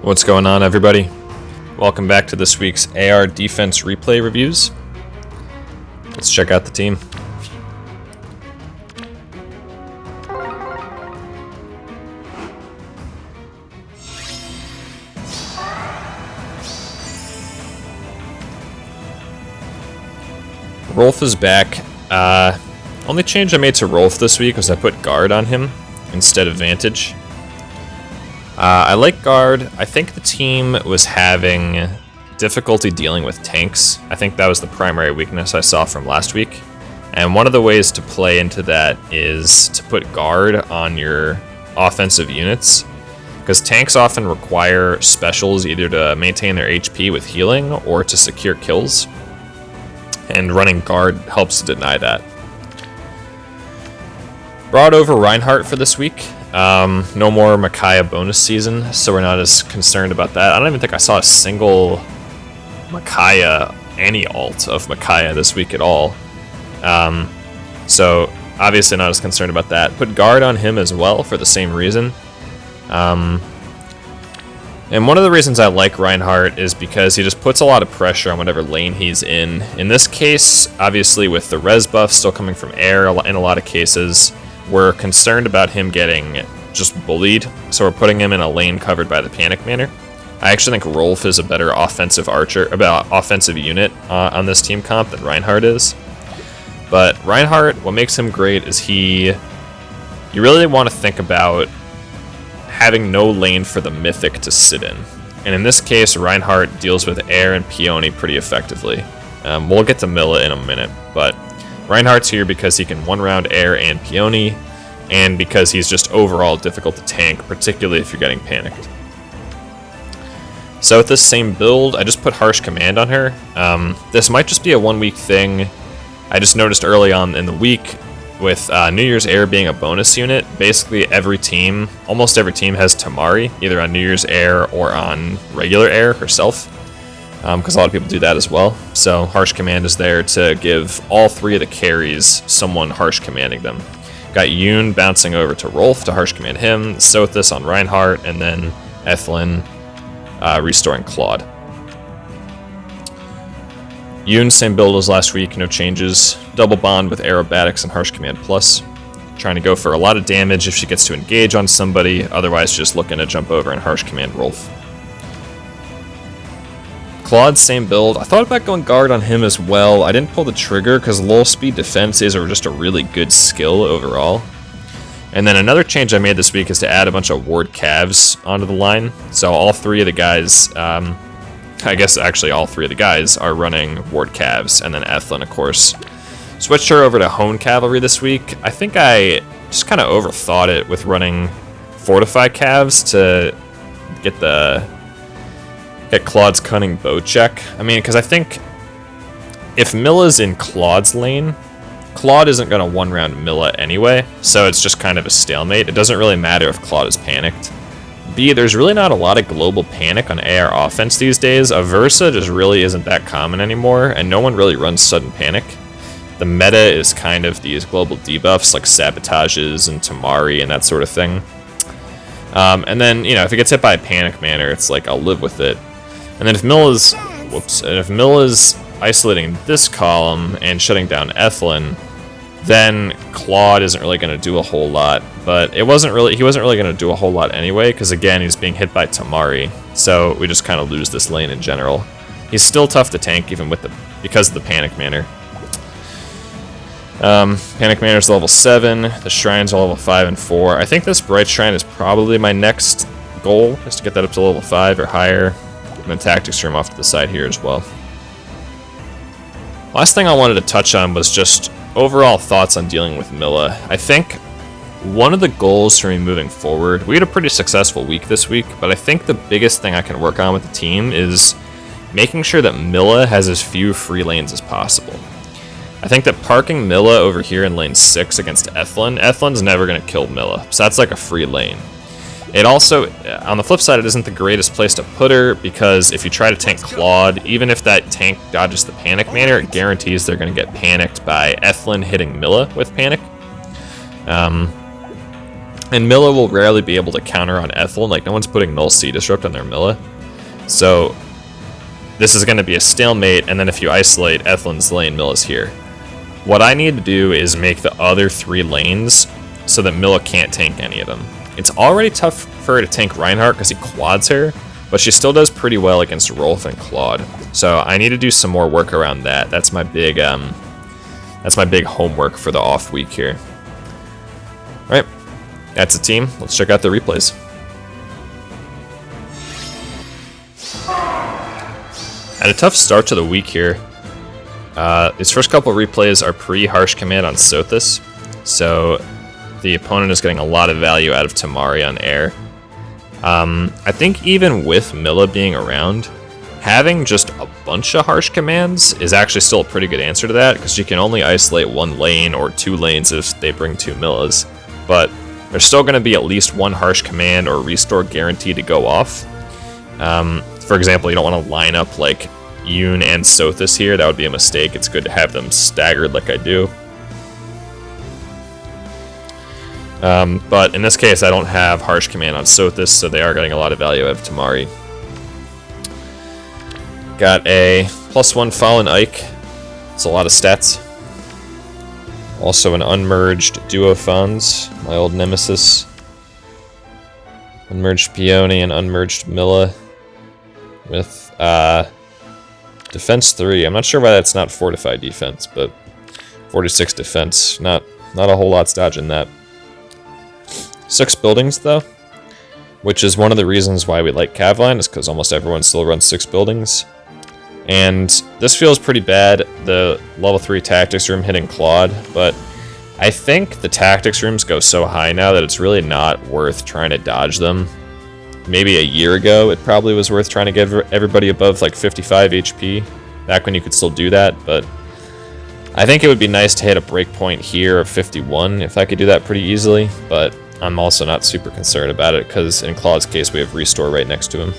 What's going on, everybody? Welcome back to this week's AR Defense Replay Reviews. Let's check out the team. Rolf is back. Only change I made to Rolf this week was I put guard on him instead of vantage. I like guard. I think the team was having difficulty dealing with tanks. I think that was the primary weakness I saw from last week. And one of the ways to play into that is to put guard on your offensive units, because tanks often require specials either to maintain their HP with healing or to secure kills. And running guard helps to deny that. Brought over Reinhardt for this week. No more Micaiah bonus season, so we're not as concerned about that. I don't even think I saw a single Micaiah, any alt of Micaiah this week at all. So obviously not as concerned about that. Put guard on him as well for the same reason. And one of the reasons I like Reinhardt is because he just puts a lot of pressure on whatever lane he's in. In this case, obviously with the res buff still coming from air in a lot of cases, we're concerned about him getting just bullied, so we're putting him in a lane covered by the Panic Manor. I actually think Rolf is a better offensive unit on this team comp than Reinhardt is. But Reinhardt, what makes him great is you really want to think about having no lane for the Mythic to sit in. And in this case, Reinhardt deals with air and Peony pretty effectively. We'll get to Milla in a minute, but Reinhardt's here because he can one-round air and Peony, and because he's just overall difficult to tank, particularly if you're getting panicked. So with this same build, I just put Harsh Command on her. This might just be a one-week thing. I just noticed early on in the week, with New Year's Air being a bonus unit, basically almost every team has Tamari, either on New Year's Air or on regular Air herself. Because a lot of people do that as well. So Harsh Command is there to give all three of the carries someone Harsh Commanding them. Got Yoon bouncing over to Rolf to Harsh Command him, Sothis on Reinhardt, and then Ethlin restoring Claude. Yoon, same build as last week, no changes. Double bond with Aerobatics and Harsh Command Plus. Trying to go for a lot of damage if she gets to engage on somebody, otherwise just looking to jump over and Harsh Command Rolf. Claude, same build. I thought about going guard on him as well. I didn't pull the trigger because low speed defenses are just a really good skill overall. And then another change I made this week is to add a bunch of ward calves onto the line. So all three of the guys, I guess actually all three of the guys are running ward calves, and then Ethlin, of course. Switched her over to Hone Cavalry this week. I think I just kind of overthought it with running Fortify calves to get Claude's Cunning Bow check. I mean, because I think if Milla's in Claude's lane, Claude isn't going to one-round Milla anyway, so it's just kind of a stalemate. It doesn't really matter if Claude is panicked. B, there's really not a lot of global panic on AR offense these days. Aversa just really isn't that common anymore, and no one really runs sudden panic. The meta is kind of these global debuffs like Sabotages and Tamari and that sort of thing. And then, if it gets hit by a Panic Manor, it's like, I'll live with it. And then if Milla's isolating this column and shutting down Ethlin, then Claude isn't really going to do a whole lot. But he wasn't really going to do a whole lot anyway, because again, he's being hit by Tamari. So we just kind of lose this lane in general. He's still tough to tank even because of the Panic Manor. Panic Manor's level 7, the Shrines are level 5 and 4. I think this Bright Shrine is probably my next goal, is to get that up to level 5 or higher. And then Tactics Room off to the side here as well. Last thing I wanted to touch on was just overall thoughts on dealing with Milla. I think one of the goals for me moving forward, we had a pretty successful week this week, but I think the biggest thing I can work on with the team is making sure that Milla has as few free lanes as possible. I think that parking Milla over here in lane 6 against Ethlin's never going to kill Milla, so that's like a free lane. It also, on the flip side, it isn't the greatest place to put her, because if you try to tank Claude, even if that tank dodges the Panic Manor, it guarantees they're going to get panicked by Ethlin hitting Milla with Panic. And Milla will rarely be able to counter on Ethelyn. Like, no one's putting Null Sea Disrupt on their Milla. So, this is going to be a stalemate, and then if you isolate Ethelyn's lane, Milla's here. What I need to do is make the other 3 lanes so that Milla can't tank any of them. It's already tough for her to tank Reinhardt because he quads her, but she still does pretty well against Rolf and Claude. So I need to do some more work around that. That's my big homework for the off week here. All right. That's the team. Let's check out the replays. Had a tough start to the week here. These first couple replays are pre-Harsh Command on Sothis, so the opponent is getting a lot of value out of Tamari on air. I think even with Milla being around, having just a bunch of Harsh Commands is actually still a pretty good answer to that, because you can only isolate 1 lane or 2 lanes if they bring 2 Millas, but there's still going to be at least 1 Harsh Command or Restore guaranteed to go off. For example, you don't want to line up like Yoon and Sothis here. That would be a mistake. It's good to have them staggered like I do. But in this case, I don't have Harsh Command on Sothis, so they are getting a lot of value out of Tamari. Got a +1 Fallen Ike. It's a lot of stats. Also an unmerged Duophons, my old nemesis. Unmerged Peony and unmerged Milla with defense 3. I'm not sure why that's not fortified defense, but 46 defense. Not a whole lot's dodging that. 6 buildings though, which is one of the reasons why we like Kavline, is because almost everyone still runs 6 buildings. And this feels pretty bad, the level 3 tactics room hitting Claude, but I think the tactics rooms go so high now that it's really not worth trying to dodge them. Maybe a year ago, it probably was worth trying to get everybody above like 55 HP, back when you could still do that, but I think it would be nice to hit a breakpoint here of 51 if I could do that pretty easily, but I'm also not super concerned about it because in Claude's case we have Restore right next to him.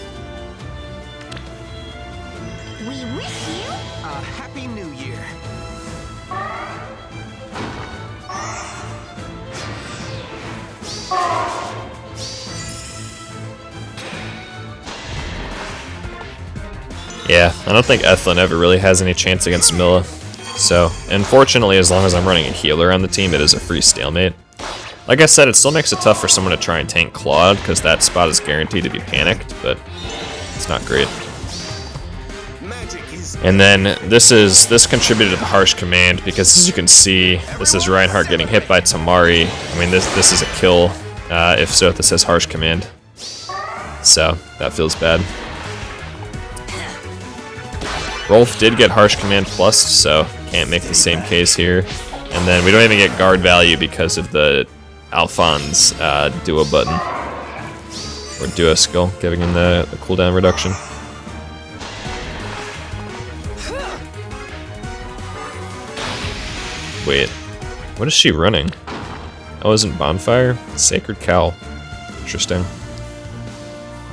Yeah, I don't think Ethelyn ever really has any chance against Milla. So, unfortunately, as long as I'm running a healer on the team, it is a free stalemate. Like I said, it still makes it tough for someone to try and tank Claude, because that spot is guaranteed to be panicked, but it's not great. And then this contributed to the Harsh Command, because as you can see, this is Reinhardt getting hit by Tamari. I mean, this is a kill if Sothis has Harsh Command. So, that feels bad. Rolf did get Harsh Command plus, so can't make the same case here. And then we don't even get guard value because of the Alphonse duo button. Or duo skill, giving him the cooldown reduction. Wait, what is she running? Oh, isn't Bonfire? Sacred Cowl. Interesting.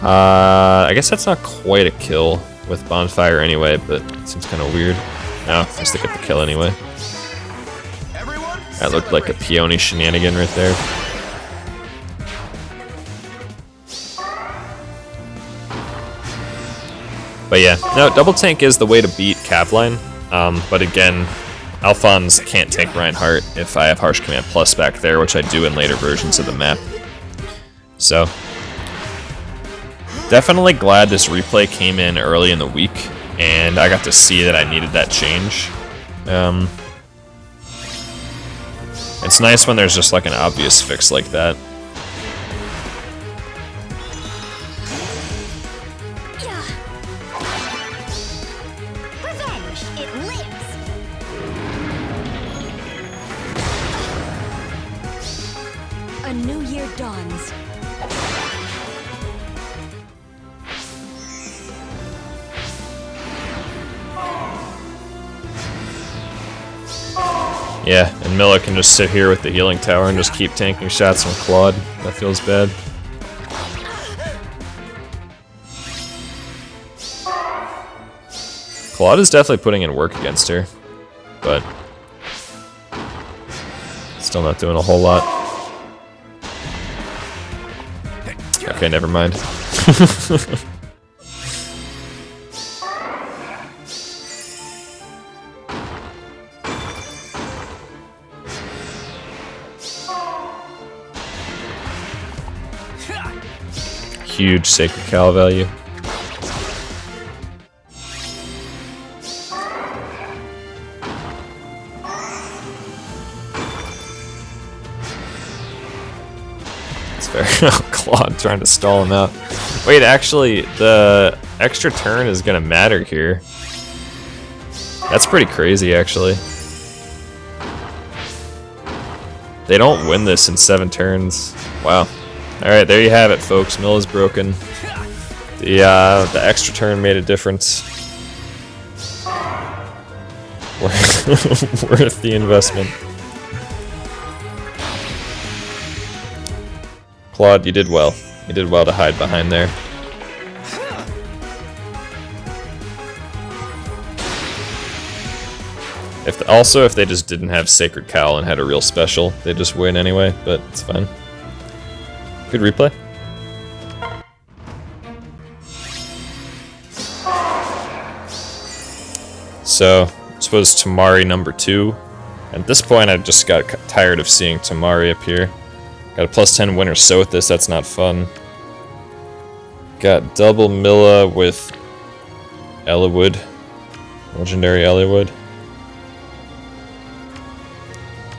I guess that's not quite a kill with Bonfire anyway, but it seems kind of weird. No, just to get the kill anyway. That looked like a Peony shenanigan right there. But yeah, no, double tank is the way to beat Kavline. But again, Alphonse can't tank Reinhardt if I have Harsh Command Plus back there, which I do in later versions of the map. So, definitely glad this replay came in early in the week, and I got to see that I needed that change. It's nice when there's just like an obvious fix like that. Revenge, it lives. A new year dawns. Yeah, and Milla can just sit here with the healing tower and just keep tanking shots from Claude. That feels bad. Claude is definitely putting in work against her, but still not doing a whole lot. Okay, never mind. Huge Sacred Cal value. It's fair. Claude trying to stall him out. Wait, actually, the extra turn is gonna matter here. That's pretty crazy, actually. They don't win this in 7 turns. Wow. Alright, there you have it, folks. Mill is broken. The extra turn made a difference. Worth the investment. Claude, you did well. You did well to hide behind there. If they just didn't have Sacred Cowl and had a real special, they'd just win anyway, but it's fine. Good replay. So, this was Tamari number 2. At this point, I just got tired of seeing Tamari up here. Got a +10 winner Sothis, that's not fun. Got double Milla with Eliwood. Legendary Eliwood.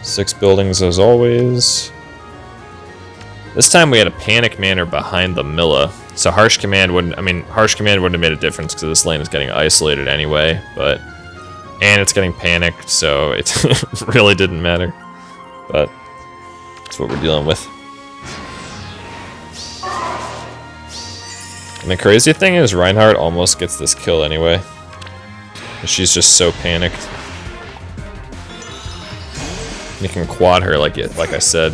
6 buildings as always. This time we had a Panic Manor behind the Milla. So Harsh Command wouldn't have made a difference because this lane is getting isolated anyway, and it's getting panicked, so it really didn't matter. But that's what we're dealing with. And the crazy thing is Reinhardt almost gets this kill anyway. She's just so panicked. You can quad her like I said.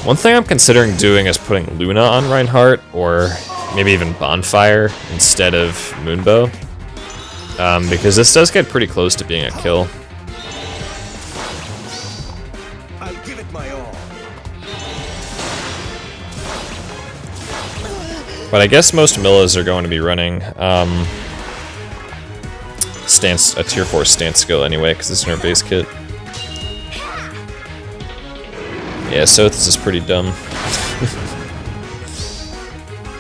One thing I'm considering doing is putting Luna on Reinhardt, or maybe even Bonfire instead of Moonbow. Because this does get pretty close to being a kill. I'll give it my all. But I guess most Millas are going to be running a tier 4 stance skill anyway, because it's in her base kit. Yeah, Sothis is pretty dumb.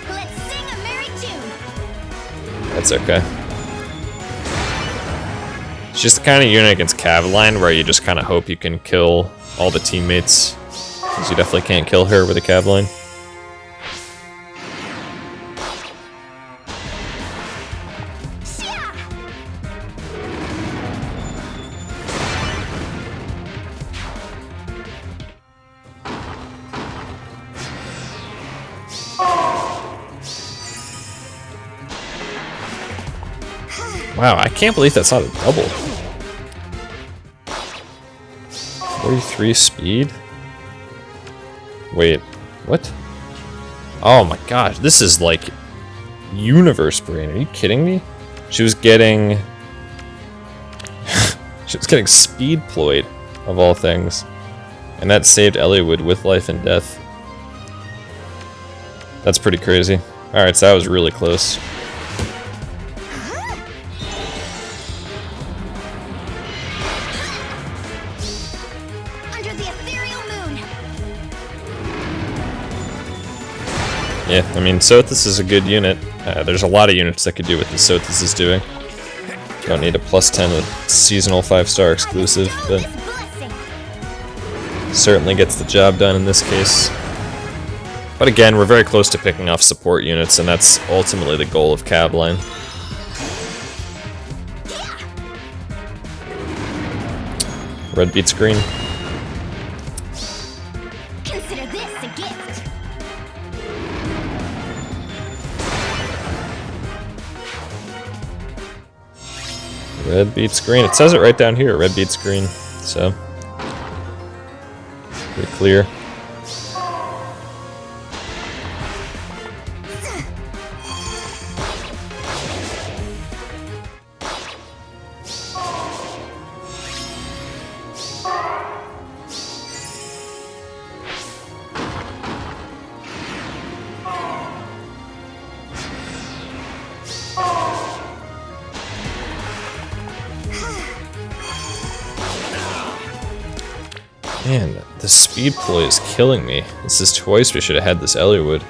Let's sing a merry tune. That's okay. It's just the kind of unit against Cavaline where you just kind of hope you can kill all the teammates, because you definitely can't kill her with a Cavaline. Wow, I can't believe that's not a double. 43 speed? Wait, what? Oh my gosh, this is like universe brain. Are you kidding me? She was getting speed ployed, of all things. And that saved Eliwood with life and death. That's pretty crazy. Alright, so that was really close. Yeah, I mean, Sothis is a good unit. There's a lot of units that could do what the Sothis is doing. Don't need a +10 with seasonal 5-star exclusive, but certainly gets the job done in this case. But again, we're very close to picking off support units, and that's ultimately the goal of Cavaline. Red beats green. Consider this a gift. Red beats green. It says it right down here. Red beats green. So, pretty clear. Man, the speed ploy is killing me. This is twice we should have had this Eliwood.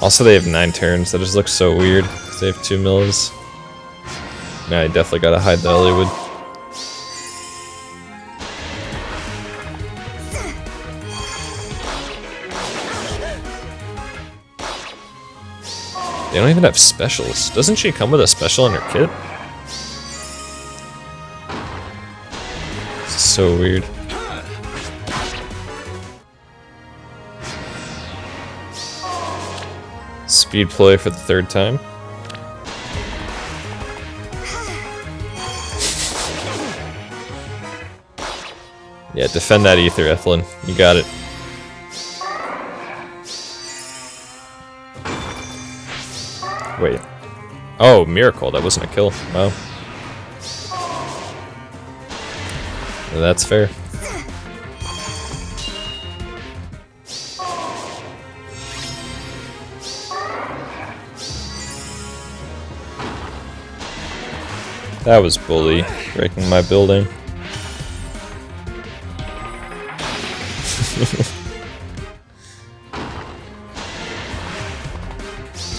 Also, they have 9 turns. That just looks so weird. They have 2 mills. Now I definitely gotta hide the Eliwood. They don't even have specials. Doesn't she come with a special in her kit? This is so weird. Speed ploy for the 3rd time. Yeah, defend that ether, Ethelyn. You got it. Wait. Oh, miracle. That wasn't a kill. Wow. That's fair. That was bully, breaking my building.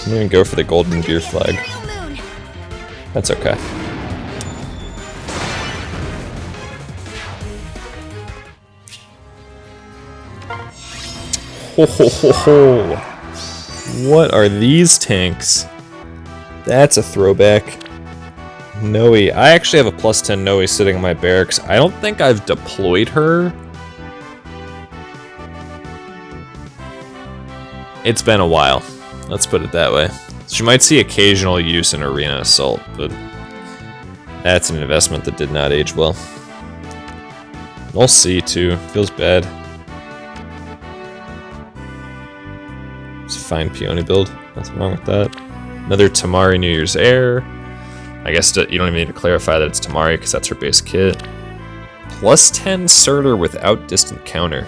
Didn't even go for the golden gear flag. That's okay. Ho ho ho ho! What are these tanks? That's a throwback. Noe. I actually have a +10 Noe sitting in my barracks. I don't think I've deployed her. It's been a while. Let's put it that way. She might see occasional use in Arena Assault, but that's an investment that did not age well. We'll see too. Feels bad. It's a fine peony build. Nothing wrong with that. Another Tamari New Year's Heir. I guess you don't even need to clarify that it's Tamari because that's her base kit. +10 Surtur without distant counter.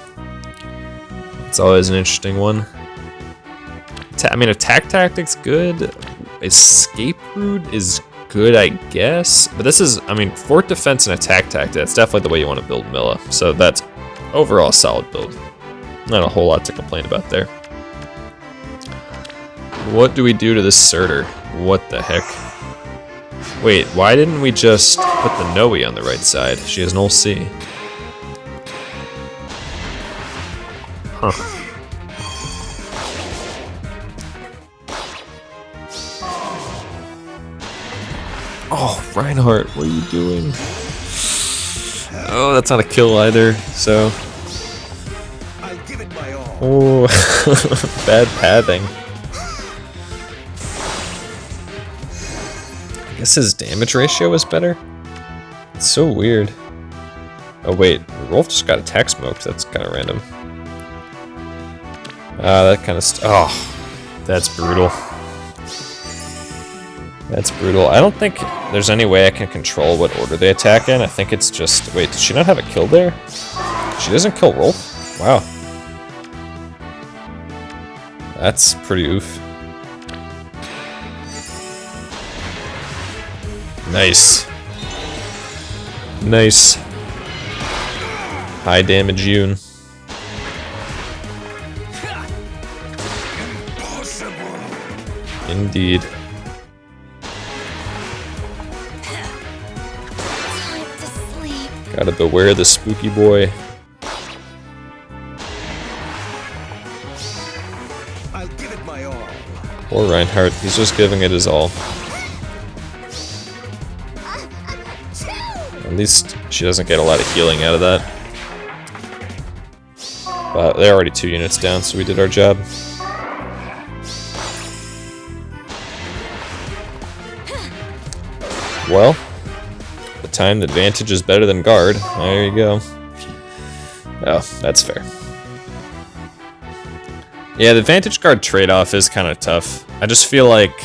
It's always an interesting one. I mean, attack tactic's good. Escape route is good, I guess. But this is, I mean, fort defense and attack tactic, that's definitely the way you want to build Milla. So that's overall a solid build. Not a whole lot to complain about there. What do we do to this Surtur? What the heck? Wait, why didn't we just put the Noe on the right side? She has an ult C. Huh. Oh, Reinhardt, what are you doing? Oh, that's not a kill either, so... I'll give it my all. Oh, bad pathing. I guess his damage ratio is better? It's so weird. Oh wait, Rolf just got attack smoked, that's kind of random. That kind of oh, that's brutal. That's brutal. I don't think there's any way I can control what order they attack in. I think it's just... Wait, did she not have a kill there? She doesn't kill Rolf? Wow. That's pretty oof. Nice. Nice. High damage Yoon. Indeed. Gotta beware the spooky boy. I'll give it my all. Poor Reinhardt, he's just giving it his all. At least she doesn't get a lot of healing out of that. But they're already 2 units down, so we did our job. Well, the timed advantage is better than guard. There you go. Oh, that's fair. Yeah, the Vantage Guard trade-off is kind of tough. I just feel like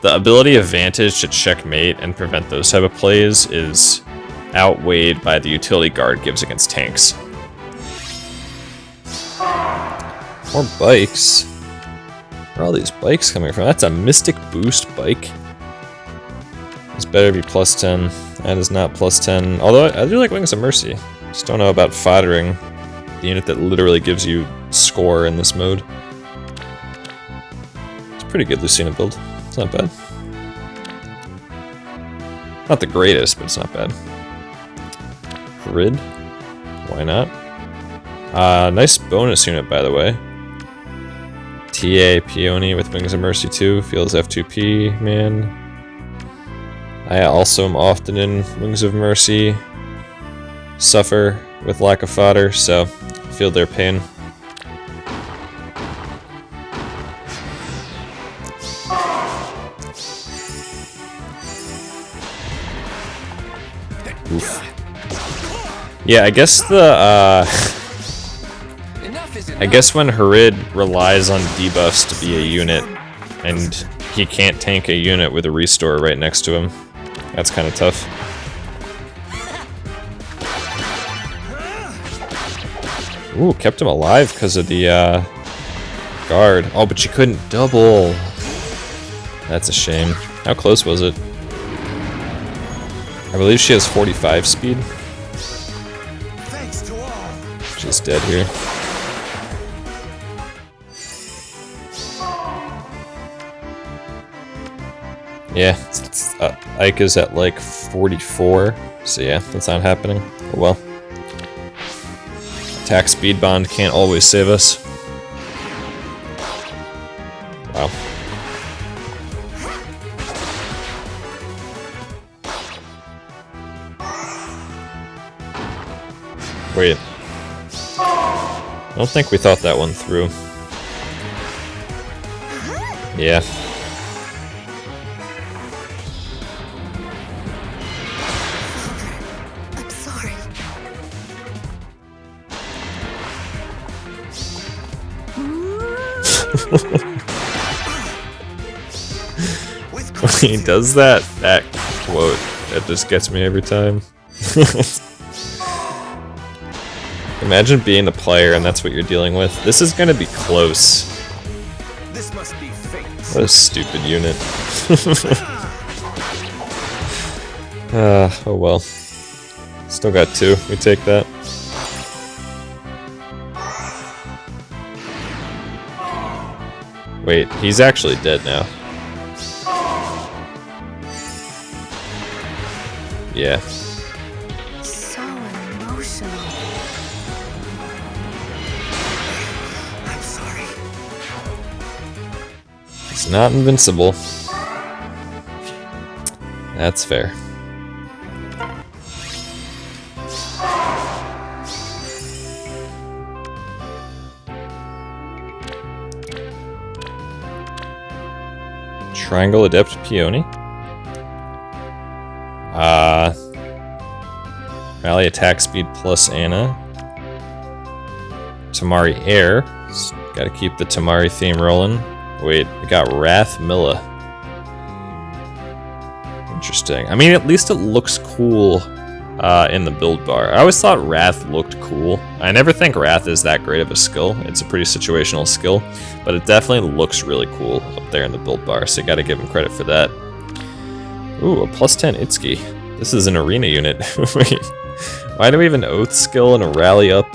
the ability of Vantage to checkmate and prevent those type of plays is outweighed by the utility Guard gives against tanks. More bikes. Where are all these bikes coming from? That's a Mystic Boost bike. This better be +10. That is not plus 10. Although I do like Wings of Mercy. Just don't know about foddering the unit that literally gives you score in this mode. It's a pretty good Lucina build. It's not bad. Not the greatest, but it's not bad. Grid. Why not? Nice bonus unit, by the way. TA Peony with Wings of Mercy 2. Feels F2P, man. I also am often in Wings of Mercy. Suffer with lack of fodder, so feel their pain. Oof. Yeah, I guess I guess when Harid relies on debuffs to be a unit, and he can't tank a unit with a restore right next to him, that's kind of tough. Ooh, kept him alive because of the guard. Oh, but you couldn't double. That's a shame. How close was it? I believe she has 45 speed. Thanks to all. She's dead here. Yeah, Ike is at like 44, so yeah, that's not happening. Oh well. Attack speed bond can't always save us. Wow. Wait. I don't think we thought that one through. Yeah. I'm sorry. He does that quote that just gets me every time. Imagine being the player and that's what you're dealing with. This is gonna be close. This must be fate. What a stupid unit. Oh well. Still got 2. We take that. Wait, he's actually dead now. Yeah. So emotional. I'm sorry. It's not invincible. That's fair. Triangle Adept Peony. Rally attack speed plus Anna. Tamari Air. Gotta keep the Tamari theme rolling. Wait, we got Wrath Milla. Interesting. I mean, at least it looks cool in the build bar. I always thought Wrath looked cool. I never think Wrath is that great of a skill. It's a pretty situational skill, but it definitely looks really cool up there in the build bar, so you gotta give him credit for that. Ooh, a plus 10 Itsuki. This is an arena unit. Wait, why do we have an Oath skill and a Rally Up?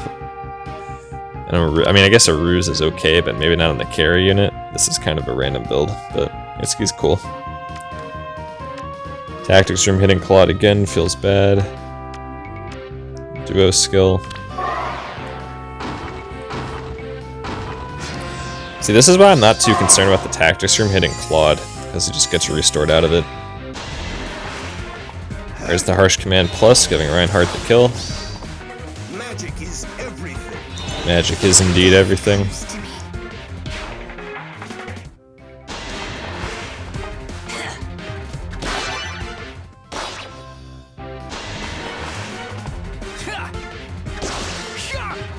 And I mean, I guess a Ruse is okay, but maybe not on the carry unit. This is kind of a random build, but Itsuki's cool. Tactics Room hitting Claude again feels bad. Duo skill. See, this is why I'm not too concerned about the Tactics Room hitting Claude, because he just gets restored out of it. There's the Harsh Command Plus, giving Reinhardt the kill. Magic is everything. Magic is indeed everything.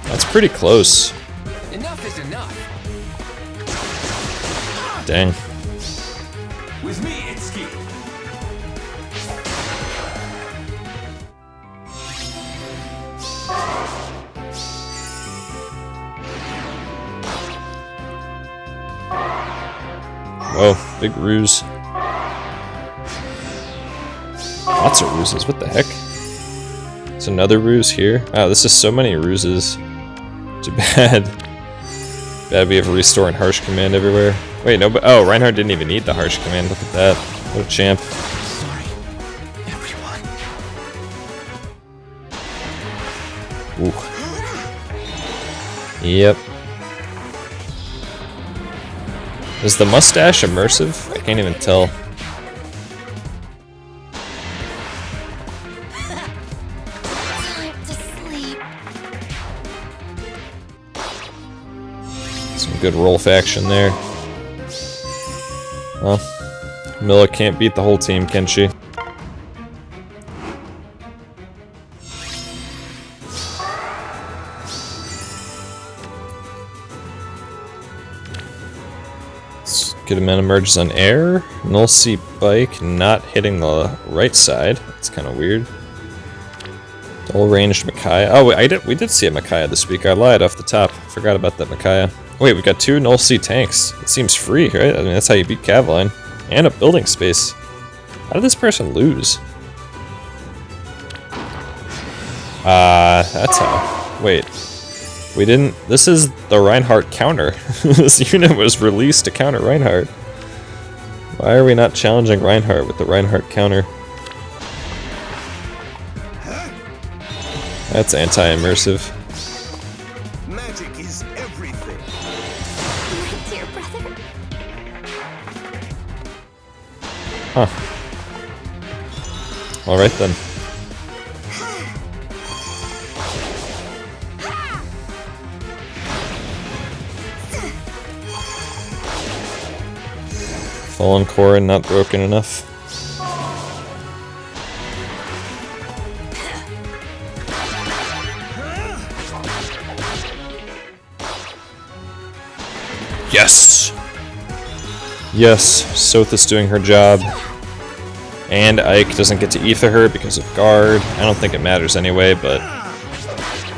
That's pretty close. Enough is enough. Dang. With me, Itsuki. Whoa, big ruse. Lots of ruses, what the heck? There's another ruse here. Wow, this is so many ruses. Too bad. Bad we have Restore and Harsh Command everywhere. Wait, no, but oh, Reinhardt didn't even need the Harsh Command. Look at that. What a champ. Sorry, everyone. Ooh. Yep. Is the mustache immersive? I can't even tell. Time to sleep. Some good Rolf action there. Well, Milla can't beat the whole team, can she? Good amount of merges on air. Null C bike not hitting the right side. That's kind of weird. Dull ranged Micaiah. Oh, wait, we did see a Micaiah this week. I lied off the top. Forgot about that Micaiah. Wait, we got 2 Null C tanks. It seems free, right? I mean, that's how you beat Cavaline. And a building space. How did this person lose? That's how. Wait. We didn't... This is the Reinhardt counter. This unit was released to counter Reinhardt. Why are we not challenging Reinhardt with the Reinhardt counter? That's anti-immersive. Magic is everything. My dear brother. Huh. Alright then. Fallen Corin not broken enough. Yes! Yes, Sothis doing her job. And Ike doesn't get to ether her because of guard. I don't think it matters anyway, but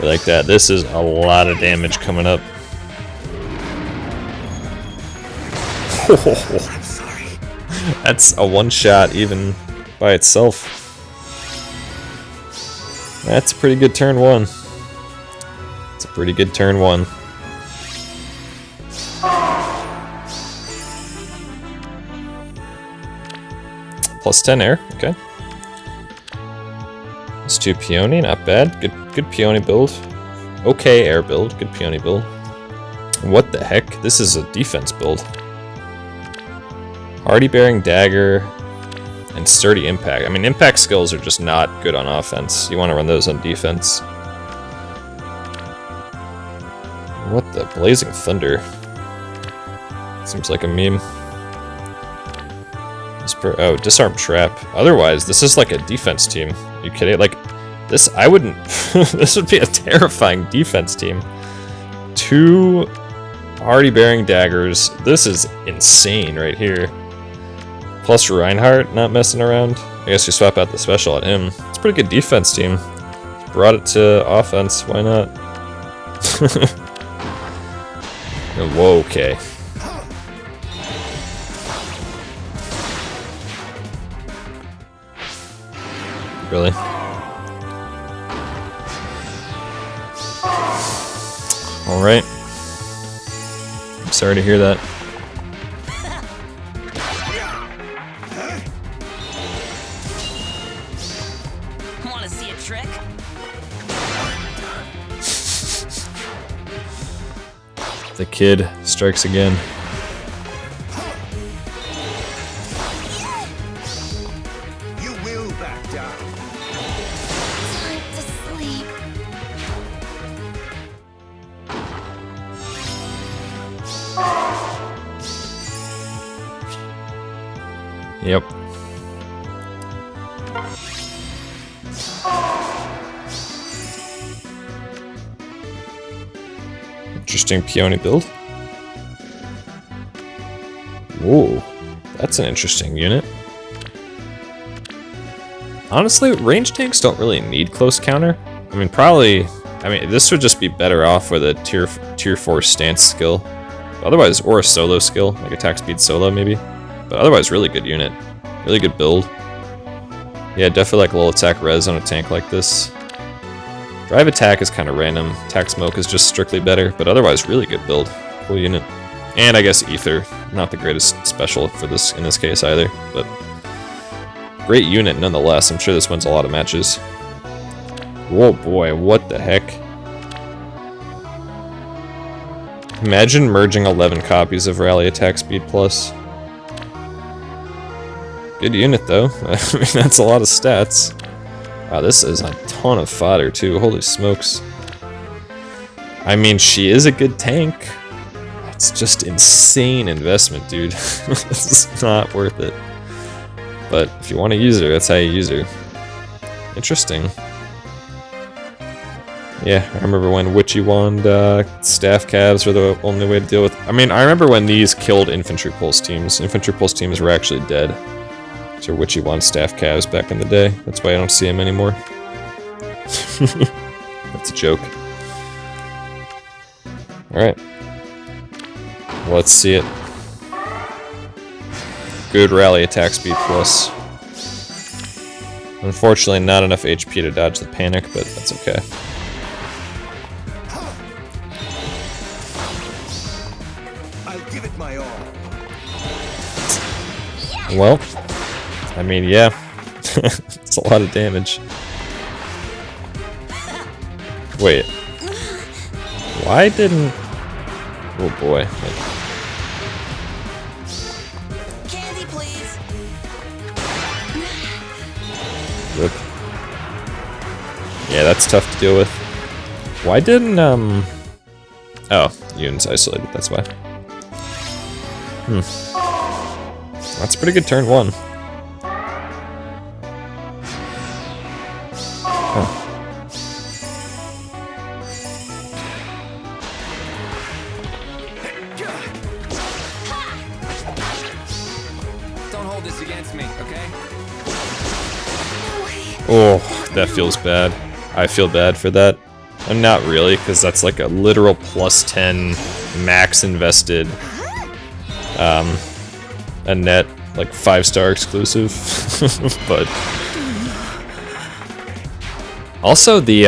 we like that. This is a lot of damage coming up. I'm sorry. That's a one-shot even by itself. That's a pretty good turn 1. It's a pretty good turn 1. Plus 10 air, okay. It's 2 Peony, not bad. Good Peony build. Okay air build, good Peony build. What the heck? This is a defense build. Hardy Bearing Dagger and Sturdy Impact. I mean, impact skills are just not good on offense. You want to run those on defense. What the Blazing Thunder? Seems like a meme. Oh, Disarm Trap. Otherwise, this is like a defense team. Are you kidding? Like, this, I wouldn't... this would be a terrifying defense team. 2 Hardy Bearing Daggers. This is insane right here. Plus Reinhardt, not messing around. I guess you swap out the special on him. It's a pretty good defense team. Brought it to offense, why not? Whoa, okay. Really? Alright. I'm sorry to hear that. Want to see a trick? The kid strikes again. You will back down. Time to sleep. Yep. Interesting Peony build. Whoa, that's an interesting unit. Honestly, range tanks don't really need close counter. I mean, probably... I mean, this would just be better off with a tier 4 stance skill. Otherwise, or a solo skill, like attack speed solo maybe. But otherwise, really good unit. Really good build. Yeah, definitely like low attack res on a tank like this. Drive attack is kind of random. Attack smoke is just strictly better, but otherwise really good build. Cool unit. And I guess ether, not the greatest special for this in this case either, but great unit nonetheless. I'm sure this wins a lot of matches. Whoa boy, what the heck? Imagine merging 11 copies of Rally Attack Speed Plus. Good unit though. I mean, that's a lot of stats. Wow, this is a ton of fodder too. Holy smokes. I mean, she is a good tank. It's just insane investment, dude. This is not worth it. But if you want to use her, that's how you use her. Interesting. Yeah, I remember when Witchy Wand staff calves were the only way to deal with. I mean, I remember when these killed infantry pulse teams. Infantry pulse teams were actually dead to Witchy Wand staff calves back in the day. That's why I don't see them anymore. That's a joke. Alright. Let's see it. Good rally attack speed plus. Unfortunately, not enough HP to dodge the panic, but that's okay. I'll give it my all. Well, I mean, yeah. It's a lot of damage. Wait. Why didn't... Oh boy. Candy, please. Rip. Yeah, that's tough to deal with. Why didn't, Oh, Yoon's isolated, that's why. That's a pretty good turn one. Don't hold this against me, okay? Oh, that feels bad. I feel bad for that. I'm not really, because that's like a literal plus 10 max invested a net like 5-star exclusive. But also the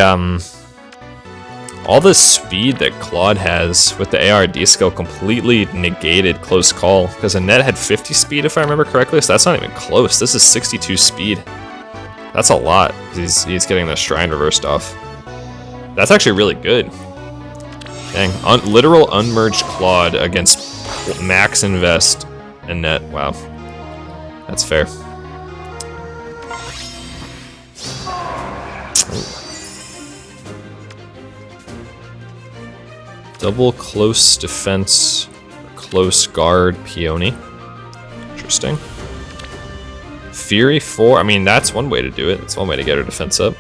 all the speed that Claude has with the ARD skill completely negated close call, because Annette had 50 speed if I remember correctly, so that's not even close. This is 62 speed. That's a lot. He's getting the Shrine reversed off. That's actually really good. Dang. Literal unmerged Claude against max invest Annette. Wow. That's fair. Double close defense, close guard Peony. Interesting. Fury 4, I mean, that's one way to do it. That's one way to get her defense up.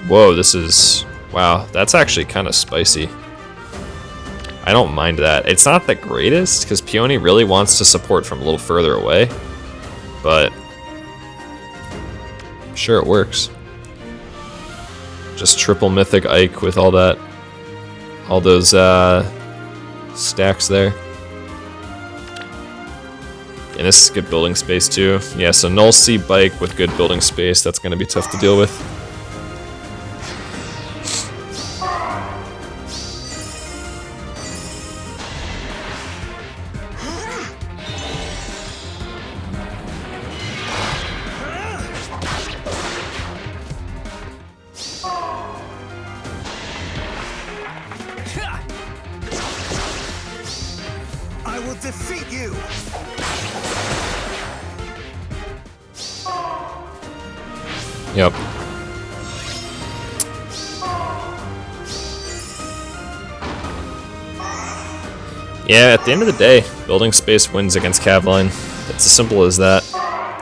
Whoa, this is... Wow, that's actually kind of spicy. I don't mind that. It's not the greatest, because Peony really wants to support from a little further away. But... I'm sure it works. Just triple mythic Ike with all that... all those, stacks there. And this is good building space too. Yeah, so Null C bike with good building space, that's gonna be tough to deal with. I will defeat you. Yep. Yeah, at the end of the day, building space wins against Cavline. It's as simple as that.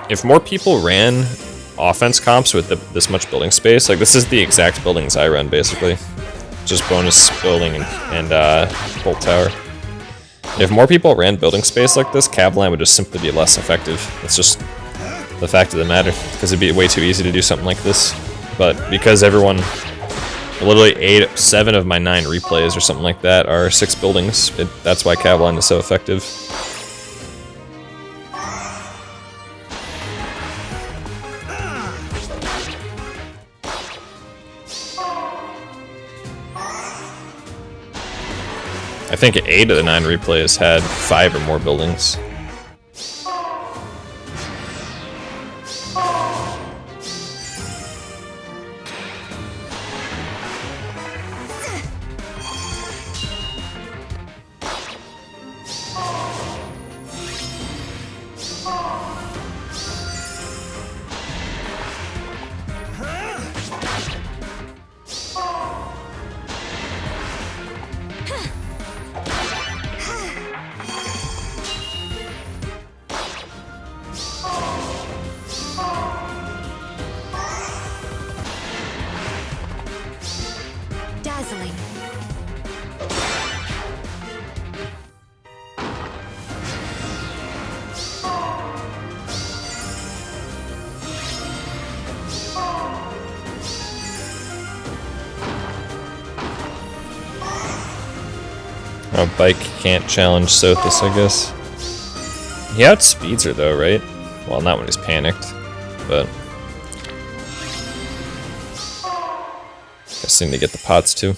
If more people ran offense comps with this much building space, like this is the exact buildings I run basically. Just bonus building and bolt tower. If more people ran building space like this, Cavline would just simply be less effective. It's just the fact of the matter, because it'd be way too easy to do something like this. But because everyone, literally 7 of my 9 replays or something like that are 6 buildings, that's why Cavline is so effective. I think 8 of the 9 replays had 5 or more buildings. Dazzling. Oh, Bike can't challenge Sothis, I guess. He outspeeds her though, right? Well, not when he's panicked, but... Guessing to get the pots too.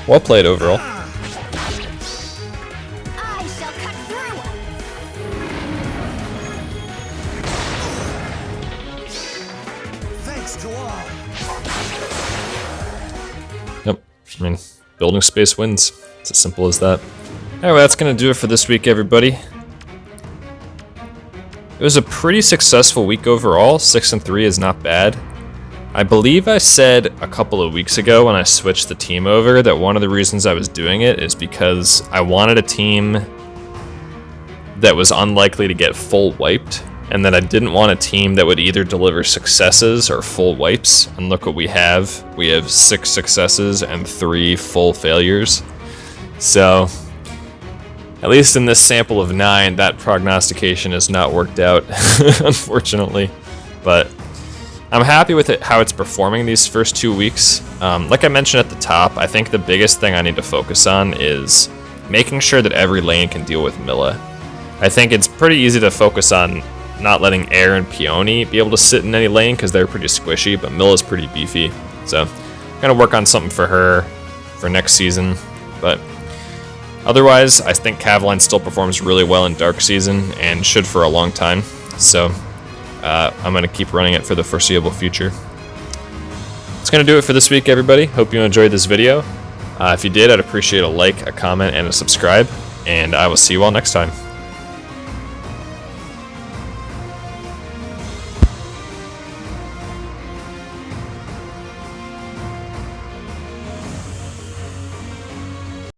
Well played overall. I shall cut through. Thanks to all. Yep, I mean, building space wins. It's as simple as that. Anyway, that's gonna do it for this week, everybody. It was a pretty successful week overall. 6-3 is not bad. I believe I said a couple of weeks ago when I switched the team over that one of the reasons I was doing it is because I wanted a team that was unlikely to get full wiped, and that I didn't want a team that would either deliver successes or full wipes. And look what we have. We have 6 successes and 3 full failures. So, at least in this sample of 9, that prognostication has not worked out, unfortunately. But I'm happy with it, how it's performing these first 2 weeks. Like I mentioned at the top, I think the biggest thing I need to focus on is making sure that every lane can deal with Milla. I think it's pretty easy to focus on not letting Air and Peony be able to sit in any lane because they're pretty squishy, but Milla's pretty beefy. So I'm gonna work on something for her for next season. But otherwise, I think Cavaline still performs really well in Dark Season and should for a long time. So I'm going to keep running it for the foreseeable future. That's going to do it for this week, everybody. Hope you enjoyed this video. If you did, I'd appreciate a like, a comment, and a subscribe. And I will see you all next time.